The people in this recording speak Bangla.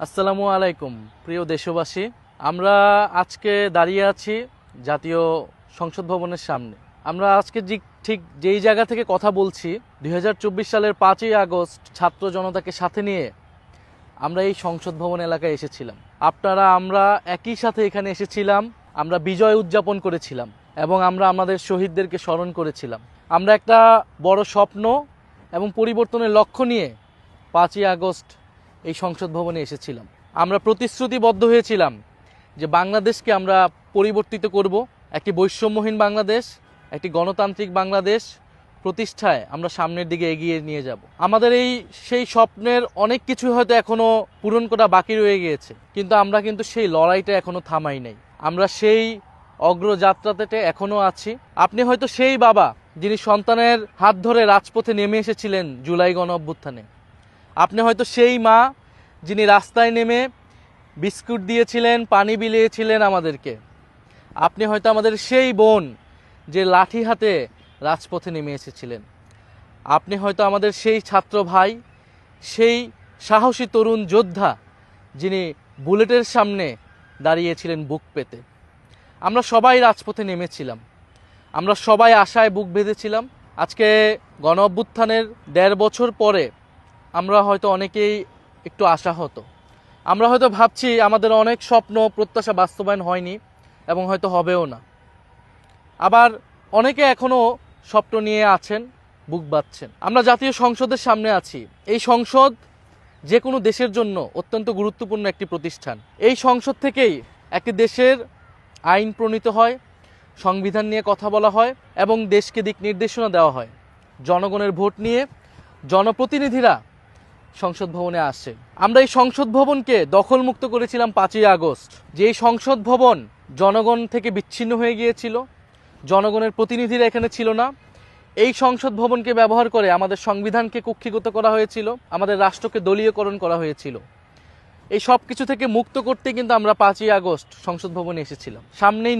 আসসালামু আলাইকুম প্রিয় দেশবাসী। আমরা আজকে দাঁড়িয়ে আছি জাতীয় সংসদ ভবনের সামনে। আমরা আজকে ঠিক যেই জায়গা থেকে কথা বলছি ২০২৪ সালের ৫ই আগস্ট ছাত্র জনতাকে সাথে নিয়ে আমরা এই সংসদ ভবন এলাকায় এসেছিলাম। আমরা একই সাথে এখানে এসেছিলাম, আমরা বিজয় উদযাপন করেছিলাম এবং আমরা আমাদের শহীদদেরকে স্মরণ করেছিলাম। আমরা একটা বড় স্বপ্ন এবং পরিবর্তনের লক্ষ্য নিয়ে ৫ই আগস্ট এই সংসদ ভবনে এসেছিলাম। আমরা প্রতিশ্রুতিবদ্ধ হয়েছিলাম যে বাংলাদেশকে আমরা পরিবর্তিত করব, একটি বৈষম্যহীন বাংলাদেশ, একটি গণতান্ত্রিক বাংলাদেশ প্রতিষ্ঠায় আমরা সামনের দিকে এগিয়ে নিয়ে যাব। আমাদের সেই স্বপ্নের অনেক কিছু হয়তো এখনো পূরণ করা বাকি রয়ে গিয়েছে, কিন্তু আমরা সেই লড়াইটা এখনো থামাই নাই। আমরা সেই অগ্রযাত্রাতে এখনো আছি। আপনি হয়তো সেই বাবা যিনি সন্তানের হাত ধরে রাজপথে নেমে এসেছিলেন জুলাই গণ অভ্যুত্থানে। আপনি হয়তো সেই মা যিনি রাস্তায় নেমে বিস্কুট দিয়েছিলেন, পানি বিলিয়েছিলেন আমাদেরকে। আপনি হয়তো আমাদের সেই বোন যে লাঠি হাতে রাজপথে নেমে এসেছিলেন। আপনি হয়তো আমাদের সেই ছাত্র ভাই, সেই সাহসী তরুণ যোদ্ধা যিনি বুলেটের সামনে দাঁড়িয়েছিলেন বুক পেতে। আমরা সবাই রাজপথে নেমেছিলাম, আমরা সবাই আশায় বুক বেঁধেছিলাম। আজকে গণ অভ্যুত্থানের ১.৫ বছর পরে আমরা হয়তো অনেকেই একটু আশাহত। আমরা হয়তো ভাবছি আমাদের অনেক স্বপ্ন প্রত্যাশা বাস্তবায়ন হয়নি এবং হয়তো হবেও না। আবার অনেকে এখনো স্বপ্ন নিয়ে আছেন, বুক বাঁধছেন। আমরা জাতীয় সংসদের সামনে আছি। এই সংসদ যে কোনো দেশের জন্য অত্যন্ত গুরুত্বপূর্ণ একটি প্রতিষ্ঠান। এই সংসদ থেকেই একটি দেশের আইন প্রণীত হয়, সংবিধান নিয়ে কথা বলা হয় এবং দেশকে দিক নির্দেশনা দেওয়া হয়। জনগণের ভোট নিয়ে জনপ্রতিনিধিরা সংসদ ভবনে আসে। আমরা এই সংসদ ভবনকে দখলমুক্ত করেছিলাম ৫ই আগস্ট। যে এই সংসদ ভবন জনগণ থেকে বিচ্ছিন্ন হয়ে গিয়েছিল, জনগণের প্রতিনিধিরা এখানে ছিল না। এই সংসদ ভবনকে ব্যবহার করে আমাদের সংবিধানকে কুক্ষিগত করা হয়েছিল, আমাদের রাষ্ট্রকে দলীয়করণ করা হয়েছিল। এই সব কিছু থেকে মুক্ত করতে কিন্তু আমরা ৫ই আগস্ট সংসদ ভবনে এসেছিলাম। সামনেই